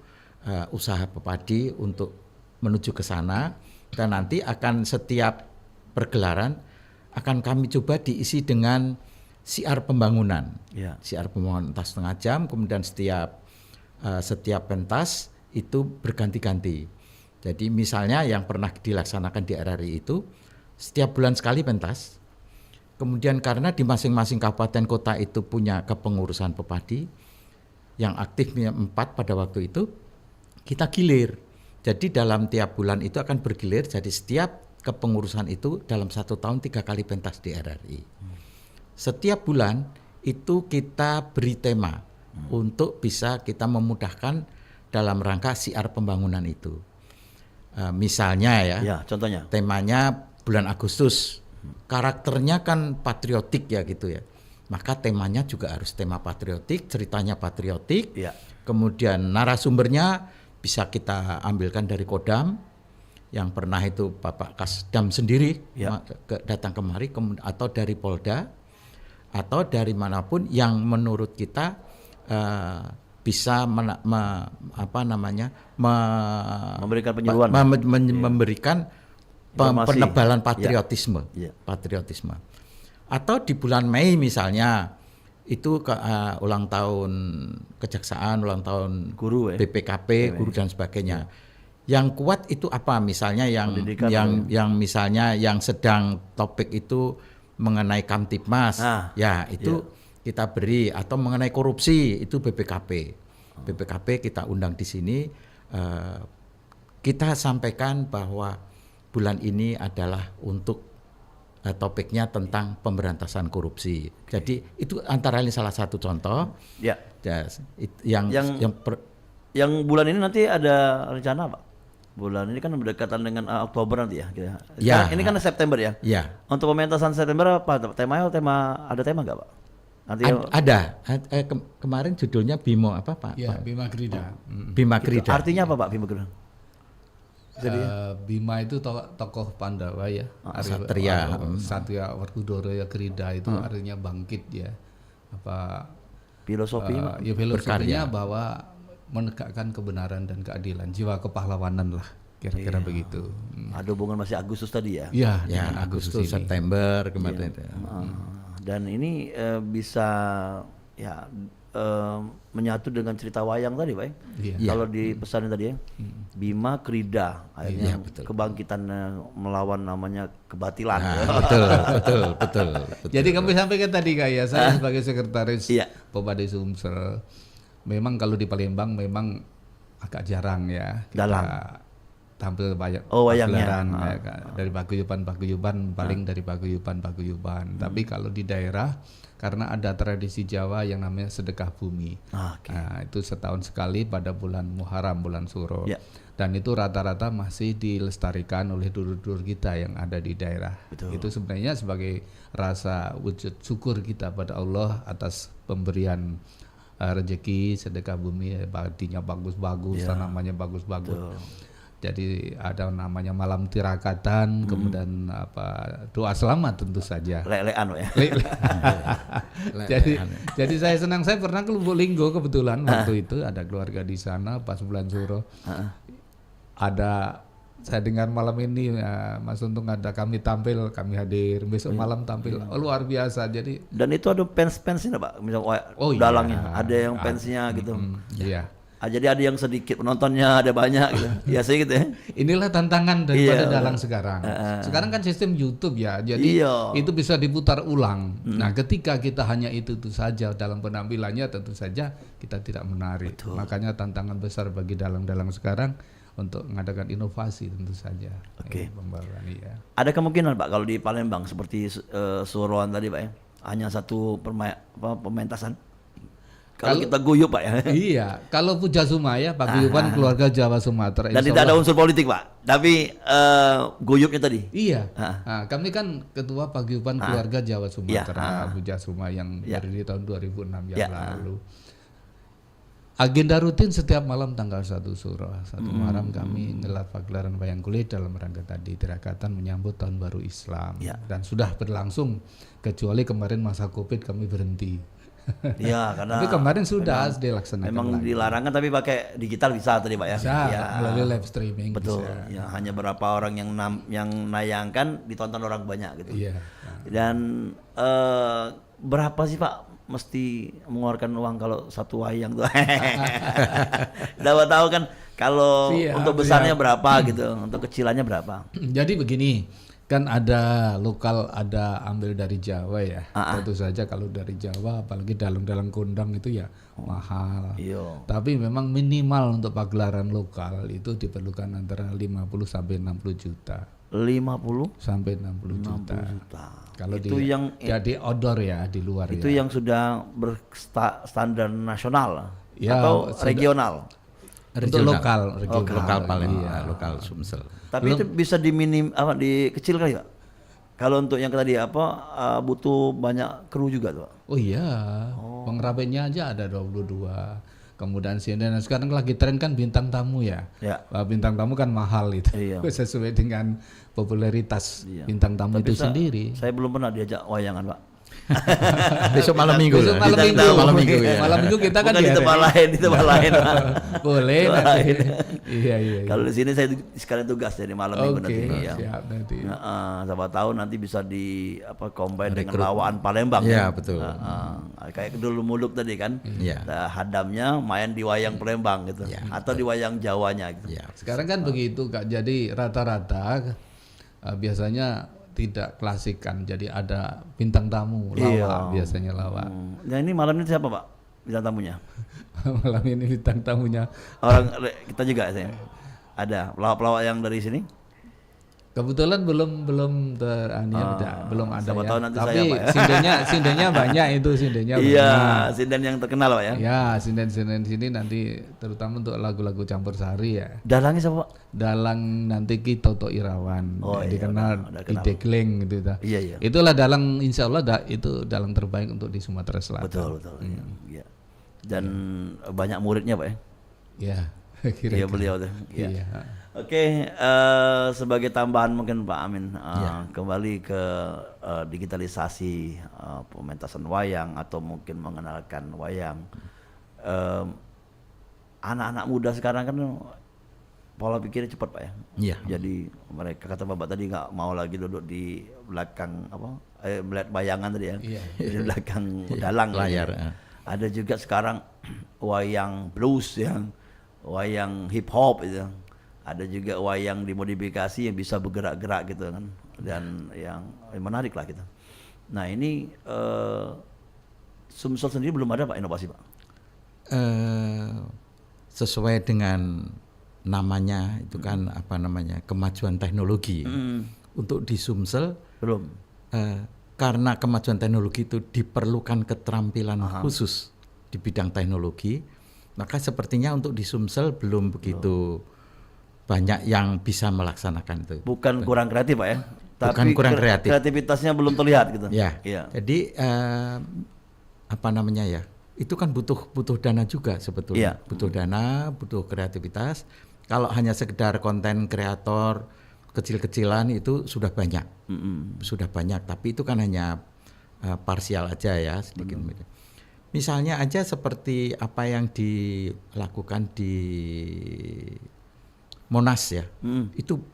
usaha Pepadi untuk menuju ke sana, dan nanti akan setiap pergelaran akan kami coba diisi dengan siar pembangunan. Iya. Siar pembangunan entah setengah jam, kemudian setiap pentas itu berganti-ganti. Jadi misalnya yang pernah dilaksanakan di RRI itu setiap bulan sekali pentas. Kemudian karena di masing-masing kabupaten kota itu punya kepengurusan Pepadi yang aktifnya 4 pada waktu itu, kita gilir. Jadi dalam tiap bulan itu akan bergilir, jadi setiap kepengurusan itu dalam 1 tahun 3 kali pentas di RRI. Setiap bulan itu kita beri tema untuk bisa kita memudahkan dalam rangka siar pembangunan itu. Misalnya Ya, contohnya. temanya bulan Agustus, karakternya kan patriotik ya gitu ya. Maka temanya juga harus tema patriotik, ceritanya patriotik. Iya. Kemudian narasumbernya bisa kita ambilkan dari Kodam, yang pernah itu Bapak Kasdam sendiri Ya. datang kemari, atau dari Polda, atau dari manapun yang menurut kita bisa Memberikan penyuluhan. memberikan Informasi. penebalan patriotisme, Iya. patriotisme. Atau di bulan Mei misalnya itu ulang tahun kejaksaan, ulang tahun Guru, BPKP, guru dan sebagainya. Yang kuat itu apa? Misalnya Pendidikan, yang misalnya yang sedang topik itu mengenai Kamtibmas, ya itu kita beri, atau mengenai korupsi itu BPKP. BPKP kita undang di sini, kita sampaikan bahwa bulan ini adalah untuk topiknya tentang pemberantasan korupsi. Jadi itu antara lain salah satu contoh. Ya. Ya, Yang bulan ini nanti ada rencana Pak? Bulan ini kan berdekatan dengan Oktober nanti ya. Ya. Ini kan September ya. Ya. Untuk pementasan September apa temanya? Ada tema nggak Pak? Nanti Ada. Kemarin judulnya Bimo apa Pak? Ya, Pak? Bima Krida. Bima Krida. Artinya apa Pak Bima Krida? Bima itu tokoh Pandawa ya. Satria. Satria Werkudara ya Krida itu artinya bangkit ya. Apa Filosofi ya filosofinya bahwa menegakkan kebenaran dan keadilan, jiwa kepahlawanan lah kira-kira begitu. ada hubungan masih Agustus tadi ya. Iya, Ya, dengan Agustus ini. September kemarin itu. Dan ini bisa ya menyatu dengan cerita wayang tadi, Pak. Iya. Kalau di pesan tadi ya, Bima Krida, akhirnya kebangkitan melawan namanya kebatilan. Betul. Jadi kami sampaikan tadi kayak saya sebagai sekretaris Iya. Popade Sumsel, memang kalau di Palembang memang agak jarang ya kita Dalang. tampil banyak wayangnya. pagelaran, dari paguyuban paling dari paguyuban. Tapi kalau di daerah karena ada tradisi Jawa yang namanya sedekah bumi. Nah, itu setahun sekali pada bulan Muharram, bulan Suro. Ya. Dan itu rata-rata masih dilestarikan oleh dulur-dulur kita yang ada di daerah. Itu sebenarnya sebagai rasa wujud syukur kita pada Allah atas pemberian rezeki sedekah bumi, padinya bagus-bagus, tanamannya bagus-bagus. Jadi ada namanya malam tirakatan, kemudian doa selamat tentu saja. Lelean ya. Jadi saya senang, saya pernah ke Lubuk Linggo kebetulan waktu itu ada keluarga di sana pas bulan Suro. Ada saya dengar malam ini Mas Untung ada kami tampil, kami hadir, besok malam tampil. Luar biasa. Jadi Dan itu ada fans-fansnya Pak, misal dalangnya, ada yang fansnya gitu. Iya. Jadi ada yang sedikit penontonnya, ada banyak gitu. Iya sih gitu ya. Inilah tantangan daripada dalang sekarang. Sekarang kan sistem YouTube ya, jadi itu bisa diputar ulang. Nah, ketika kita hanya itu saja dalam penampilannya, tentu saja kita tidak menarik. Makanya tantangan besar bagi dalang-dalang sekarang untuk mengadakan inovasi tentu saja. Oke. Pembawaan iya. Ada kemungkinan Pak kalau di Palembang seperti Suruhan tadi Pak ya, hanya satu pementasan. Kalau kita guyup Pak ya. Iya, kalau Puja Sumaya paguyuban keluarga Jawa Sumatera. Dan insya tidak ada Allah- unsur politik Pak, tapi guyupnya tadi. Iya, nah, kami kan ketua paguyuban keluarga Jawa Sumatera, Puja Sumaya yang berdiri tahun 2006 yang lalu. Agenda rutin setiap malam tanggal 1 Suro, 1 Muharram kami ngelar pagelaran wayang kulit dalam rangka tadi tirakatan menyambut tahun baru Islam. Dan sudah berlangsung kecuali kemarin masa Covid kami berhenti. Iya, karena Tapi kemarin sudah dilaksanakan. memang lagi. dilarangkan tapi pakai digital bisa tadi Pak ya. Bisa, Ya, melalui live streaming. betul. bisa. Ya, hanya berapa orang yang nayangkan ditonton orang banyak gitu. Iya. Dan berapa sih Pak mesti mengeluarkan uang kalau satu wayang tuh? Dapat tahu kan kalau untuk besarnya berapa gitu, untuk kecilannya berapa? Jadi begini, kan ada lokal, ada ambil dari Jawa ya. Tentu saja kalau dari Jawa, apalagi dalang-dalang kondang itu ya mahal. Iya. Tapi memang minimal untuk pagelaran lokal itu diperlukan antara 50 sampai 60 juta. 50 Sampai 60 juta. Kalau itu di, yang jadi outdoor ya, di luar itu ya. yang sudah berstandar nasional Ya, atau sudah- regional. Untuk lokal, regional. Lokal paling Iya. lokal Sumsel. Tapi itu bisa dikecil kali Pak. Kalau untuk yang tadi butuh banyak kru juga tuh Pak. Oh iya, pengrapinnya aja ada 22. Kemudian sinden sekarang lagi tren kan bintang tamu ya. Ya. Bintang tamu kan mahal itu. Iya. Sesuai dengan popularitas bintang tamu itu sendiri. Saya belum pernah diajak wayangan Pak. Besok malam minggu. Besok lah. malam minggu. Malam minggu ya. Malam minggu kita kan Bukan di tempat diadain. lain, di tempat lain. Boleh nanti. Iya. Kalau di sini saya sekalian tugas jadi malam minggu Oke, nanti. Ya. siap nanti. Siapa tahu nanti bisa combine dengan lawaan Palembang. Iya, kan? betul. Kayak dulu muluk tadi kan. Iya. Hadamnya main di wayang Palembang gitu, atau di wayang Jawanya gitu. Ya. Sekarang kan begitu Kak. Jadi rata-rata biasanya tidak klasik kan. Jadi ada bintang tamu, lawa biasanya lawa. Nah ini malam ini siapa Pak bintang tamunya? Malam ini bintang tamunya Orang kita juga saya. Ada pelawak-pelawak yang dari sini? kebetulan belum belum belum ada siapa ya. tahu nanti Tapi saya, Pak, ya. sindennya banyak itu sindennya. Iya, banyak. sinden yang terkenal Pak ya. Ya, sinden sini nanti terutama untuk lagu-lagu campur sari ya. Dalangnya siapa Pak? Dalang nanti Ki Toto Irawan, Oh, iya, dikenal udah di kenal. Degleng gitu. Iya, iya. Itulah dalang, insya Allah itu dalang terbaik untuk di Sumatera Selatan. Betul. Iya. Dan banyak muridnya Pak ya. Ya. Iya beliau tuh. Iya. Iya. Oke, sebagai tambahan mungkin Pak Amin, kembali ke digitalisasi pementasan wayang atau mungkin mengenalkan wayang. Anak-anak muda sekarang kan pola pikirnya cepat Pak ya. Iya. Jadi mereka kata Bapak tadi nggak mau lagi duduk di belakang melihat bayangan tadi ya, di belakang dalang layar. gitu. Ada juga sekarang wayang blues yang wayang hip hop itu. Ada juga wayang dimodifikasi yang bisa bergerak-gerak gitu kan, dan yang menarik lah gitu. Nah ini Sumsel sendiri belum ada Pak inovasi Pak? Sesuai dengan namanya itu kan apa namanya, kemajuan teknologi. Untuk di Sumsel Belum. karena kemajuan teknologi itu diperlukan keterampilan khusus di bidang teknologi, maka sepertinya untuk di Sumsel belum begitu banyak yang bisa melaksanakan itu. Bukan kurang kreatif Pak ya? Bukan kurang kreatif. Kreativitasnya belum terlihat gitu. Ya. Iya. Jadi apa namanya ya? Itu kan butuh dana juga sebetulnya. Iya. Butuh dana, butuh kreativitas. Kalau hanya sekedar konten kreator kecil-kecilan itu sudah banyak. Sudah banyak, tapi itu kan hanya parsial aja ya, sedikit. Misalnya aja seperti apa yang dilakukan di Monas ya. Itu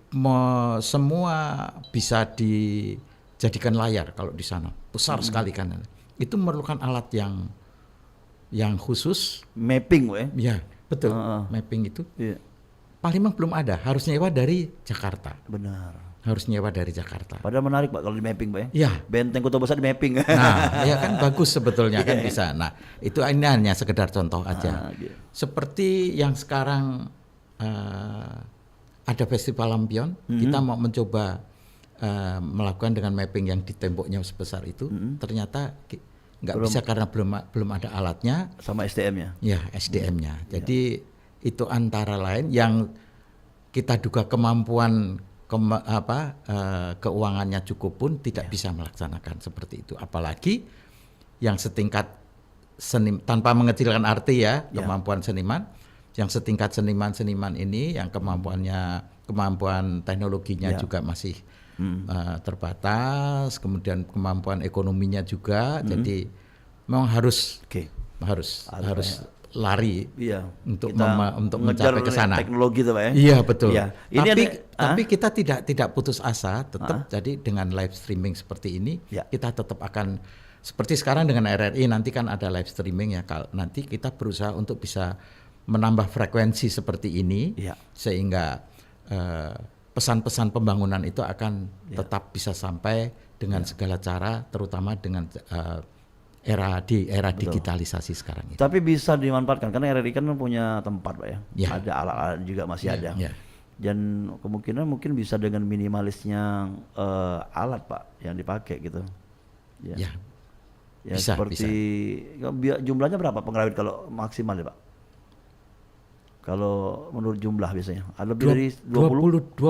semua bisa dijadikan layar kalau di sana. Besar sekali kan. Itu memerlukan alat yang khusus. Mapping Pak ya? Ya, betul. Mapping itu. Iya. Palembang belum ada, harus nyewa dari Jakarta. Benar. Harus nyewa dari Jakarta. Padahal menarik Pak kalau di mapping Pak ya? Ya. Benteng Kota Besar di mapping. Nah, ya kan bagus sebetulnya kan bisa. Nah, itu ini hanya sekedar contoh aja. Gitu. Seperti yang sekarang ada festival lampion, kita mau mencoba melakukan dengan mapping yang di temboknya sebesar itu, ternyata nggak bisa karena belum ada alatnya. Sama SDM-nya. Ya, SDM-nya. Jadi itu antara lain yang kita duga kemampuan keuangannya cukup pun tidak bisa melaksanakan seperti itu. Apalagi yang setingkat tanpa mengecilkan arti ya, kemampuan seniman, yang setingkat seniman-seniman ini yang kemampuan teknologinya juga masih terbatas, kemudian kemampuan ekonominya juga, jadi memang harus lari untuk mencapai ke sana. Teknologi itu Pak ya. Iya betul. Iya. Ini tapi kita tidak putus asa, tetap jadi dengan live streaming seperti ini kita tetap akan seperti sekarang dengan RRI nanti kan ada live streaming ya. Nanti kita berusaha untuk bisa menambah frekuensi seperti ini sehingga pesan-pesan pembangunan itu akan tetap bisa sampai dengan segala cara, terutama dengan era digitalisasi sekarang ini. Tapi bisa dimanfaatkan karena RRI kan punya tempat Pak ya. Ada alat-alat juga masih ada. Dan kemungkinan mungkin bisa dengan minimalisnya alat Pak yang dipakai gitu. Ya bisa, seperti jumlahnya berapa pengrawit kalau maksimal ya Pak? Kalau menurut jumlah biasanya ada lebih dari 22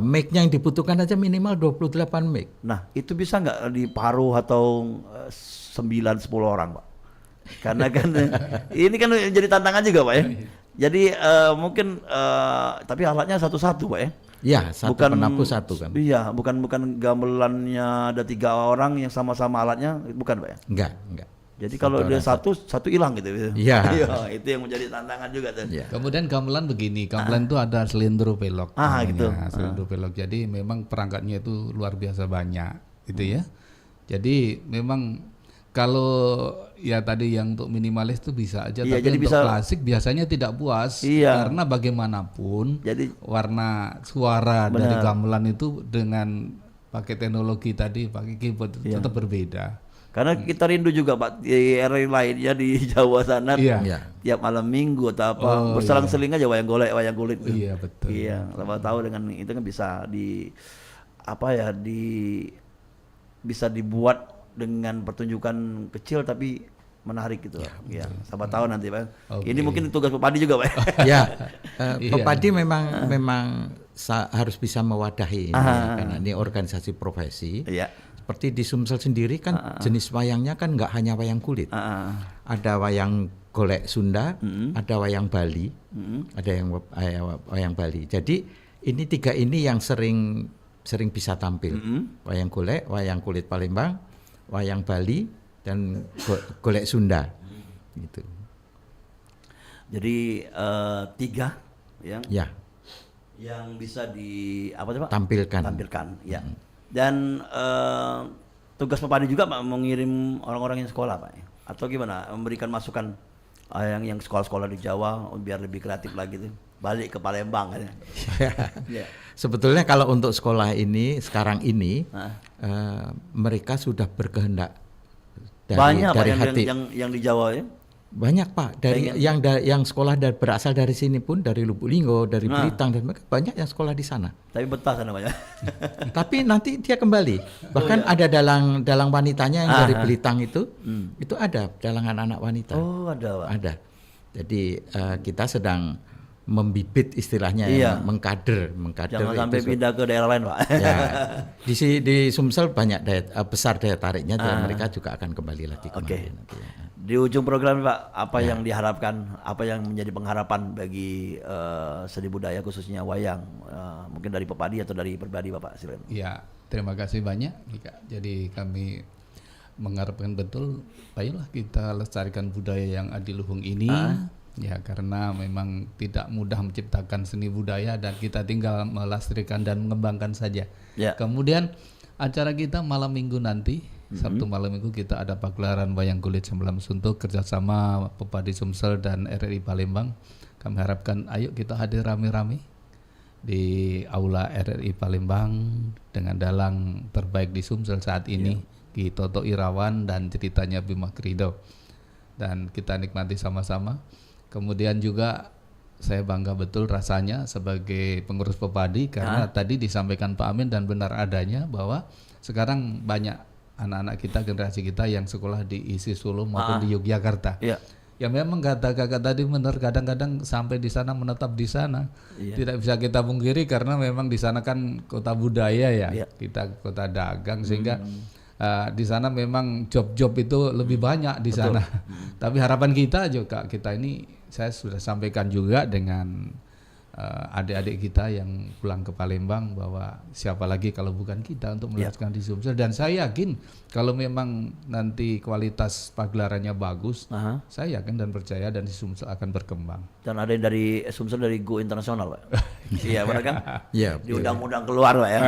mic-nya yang dibutuhkan aja minimal 28 mic. Nah, itu bisa nggak diparuh atau 9-10 orang, Pak? Karena kan ini kan jadi tantangan juga, Pak ya. Jadi mungkin tapi alatnya satu-satu, Pak ya. Iya, satu penabuh satu kan. Iya, bukan gamelannya ada 3 orang yang sama-sama alatnya, bukan, Pak ya? Enggak. Jadi kalau dia satu hilang gitu. Iya. Itu yang menjadi tantangan juga tuh. Ya. Kemudian gamelan begini, gamelan itu ada selindro pelok. Gitu. Selindro pelok. Jadi memang perangkatnya itu luar biasa banyak, gitu ya. Jadi memang kalau ya tadi yang untuk minimalis itu bisa aja, tapi jadi untuk bisa, klasik biasanya tidak puas karena bagaimanapun warna suara dari gamelan itu dengan pakai teknologi tadi, pakai keyboard tetap berbeda. Karena kita rindu juga Pak di era lainnya di Jawa sana tiap malam minggu atau apa berselang-seling aja wayang golek tuh. Iya betul. Iya, sama tahu dengan itu kan bisa bisa dibuat dengan pertunjukan kecil tapi menarik gitu. Ya, sama tahu nanti Pak. Ini mungkin tugas Pak Padi juga Pak. Pak Padi memang harus bisa mewadahi ini, karena ini organisasi profesi. Seperti di Sumsel sendiri kan jenis wayangnya kan nggak hanya wayang kulit, ada wayang golek Sunda, ada wayang Bali, ada yang wayang Bali. Jadi ini 3 ini yang sering bisa tampil. Wayang golek, wayang kulit Palembang, wayang Bali, dan golek Sunda. Gitu. Jadi 3 Ya, yang bisa Pak? tampilkan. Ya. Dan tugas Pepadi juga Pak mengirim orang-orang yang sekolah Pak, atau gimana? Memberikan masukan yang sekolah-sekolah di Jawa biar lebih kreatif lagi tuh. Balik ke Palembang kan. Ya. Sebetulnya kalau untuk sekolah ini sekarang ini mereka sudah berkehendak Banyak Pak dari hati. yang di Jawa ya. Banyak Pak, dari yang sekolah berasal dari sini pun, dari Lubuk Linggo, dari Blitar, dan mereka banyak yang sekolah di sana. Tapi betah sana banyak. Tapi nanti dia kembali. Bahkan ada dalang wanitanya yang dari Belitung itu ada dalangan anak wanita. Oh ada Pak. Ada. Jadi kita sedang membibit istilahnya, mengkader. Jangan sampai pindah ke daerah lain Pak. Ya, di Sumsel banyak besar daya tariknya, dan mereka juga akan kembali lagi kemari nanti. Di ujung program Pak, apa yang diharapkan, apa yang menjadi pengharapan bagi seni budaya khususnya wayang, mungkin dari Pepadi atau dari pribadi Bapak silakan. Ya, terima kasih banyak Ika. Jadi kami mengharapkan betul, ayolah kita lestarikan budaya yang adiluhung ini. Ya, karena memang tidak mudah menciptakan seni budaya dan kita tinggal melestarikan dan mengembangkan saja. Ya. Kemudian acara kita malam minggu nanti, Sabtu malam minggu kita ada pagelaran wayang kulit Sembilan Suntuk kerjasama Pepadi Sumsel dan RRI Palembang. Kami harapkan ayo kita hadir rame-rame di aula RRI Palembang dengan dalang terbaik di Sumsel saat ini, Ki Toto Irawan dan ceritanya Bima Krido, dan kita nikmati sama-sama. Kemudian juga saya bangga betul rasanya sebagai pengurus Pepadi karena tadi disampaikan Pak Amin dan benar adanya bahwa sekarang banyak anak-anak kita, generasi kita yang sekolah di ISI Solo maupun di Yogyakarta. Iya. Ya memang kata-kata tadi benar, kadang-kadang sampai di sana menetap di sana. Tidak bisa kita pungkiri karena memang di sana kan kota budaya ya. Kita kota dagang sehingga di sana memang job-job itu lebih banyak di sana. Tapi harapan kita juga, kita ini saya sudah sampaikan juga dengan adik-adik kita yang pulang ke Palembang bahwa siapa lagi kalau bukan kita untuk melanjutkan di Sumsel, dan saya yakin kalau memang nanti kualitas pagelarannya bagus, saya yakin dan percaya dan di Sumsel akan berkembang. Dan ada yang dari Sumsel dari Go Internasional Pak. Iya benar kan? Iya. Diundang-undang keluar Pak ya.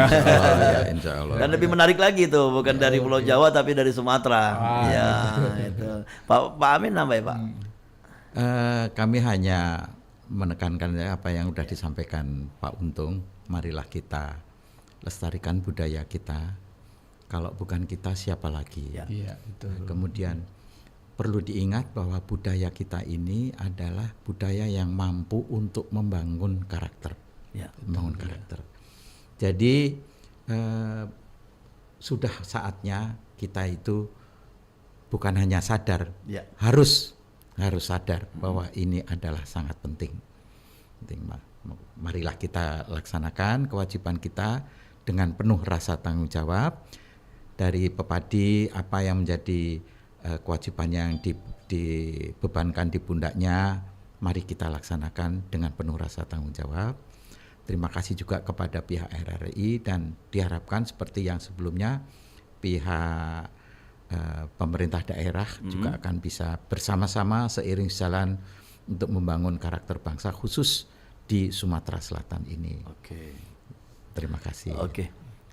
Insya Allah. Dan lebih menarik lagi tuh, bukan dari Pulau Jawa tapi dari Sumatera. Iya itu. Pak Amin nambah ya Pak. Kami hanya menekankan apa yang sudah disampaikan Pak Untung. Marilah kita lestarikan budaya kita. Kalau bukan kita siapa lagi? Iya, betul. Kemudian perlu diingat bahwa budaya kita ini adalah budaya yang mampu untuk membangun karakter. Membangun karakter. Jadi sudah saatnya kita itu bukan hanya sadar, harus sadar bahwa ini adalah sangat penting. Marilah kita laksanakan kewajiban kita dengan penuh rasa tanggung jawab. Dari Pepadi, apa yang menjadi kewajiban yang dibebankan di pundaknya, mari kita laksanakan dengan penuh rasa tanggung jawab. Terima kasih juga kepada pihak RRI, dan diharapkan seperti yang sebelumnya pihak pemerintah daerah juga akan bisa bersama-sama seiring jalan untuk membangun karakter bangsa khusus di Sumatera Selatan ini. Terima kasih.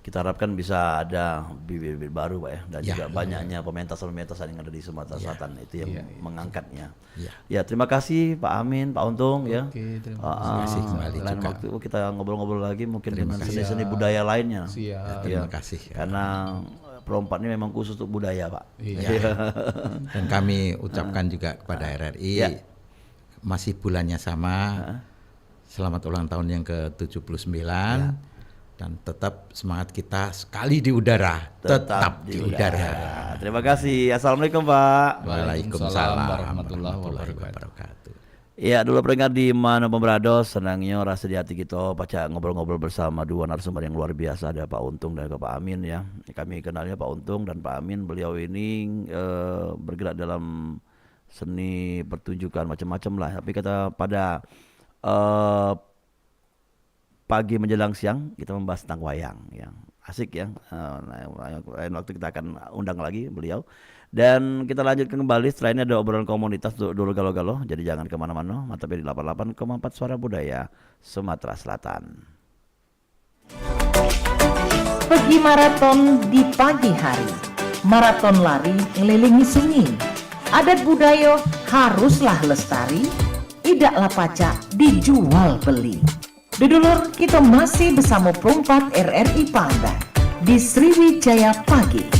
Kita harapkan bisa ada bibit-bibit baru Pak ya, dan juga banyaknya pementasan-pementasan yang ada di Sumatera Selatan itu yang mengangkatnya. Ya, terima kasih Pak Amin, Pak Untung ya. Terima kasih kembali lain juga. waktu kita ngobrol-ngobrol lagi mungkin dengan seni-seni budaya lainnya. Terima kasih. Karena Perompak ini memang khusus untuk budaya Pak. Dan kami ucapkan juga kepada RRI, masih bulannya sama, selamat ulang tahun yang ke-79, dan tetap semangat kita sekali di udara, tetap di udara. Terima kasih. Assalamualaikum Pak. Waalaikumsalam warahmatullahi wabarakatuh. Ya, dulu peringkat di mana pemerados, senangnya rasa di hati kita baca ngobrol-ngobrol bersama dua narasumber yang luar biasa, ada Pak Untung dan Pak Amin ya. Kami kenalnya Pak Untung dan Pak Amin, beliau ini bergerak dalam seni pertunjukan macam-macam lah. Tapi kata pada pagi menjelang siang kita membahas tentang wayang yang asik ya. Lain waktu kita akan undang lagi beliau. Dan kita lanjutkan kembali. Setelah ini ada obrolan komunitas dulu galo-galo. Jadi jangan kemana-mana. Mantap di 88,4 Suara Budaya Sumatera Selatan. Pergi maraton di pagi hari. Maraton lari ngelilingi sunyi. Adat budaya haruslah lestari. Idaklah pacak dijual beli. Dudulur, kita masih bersama Perompak RRI Pangandaran di Sriwijaya Pagi.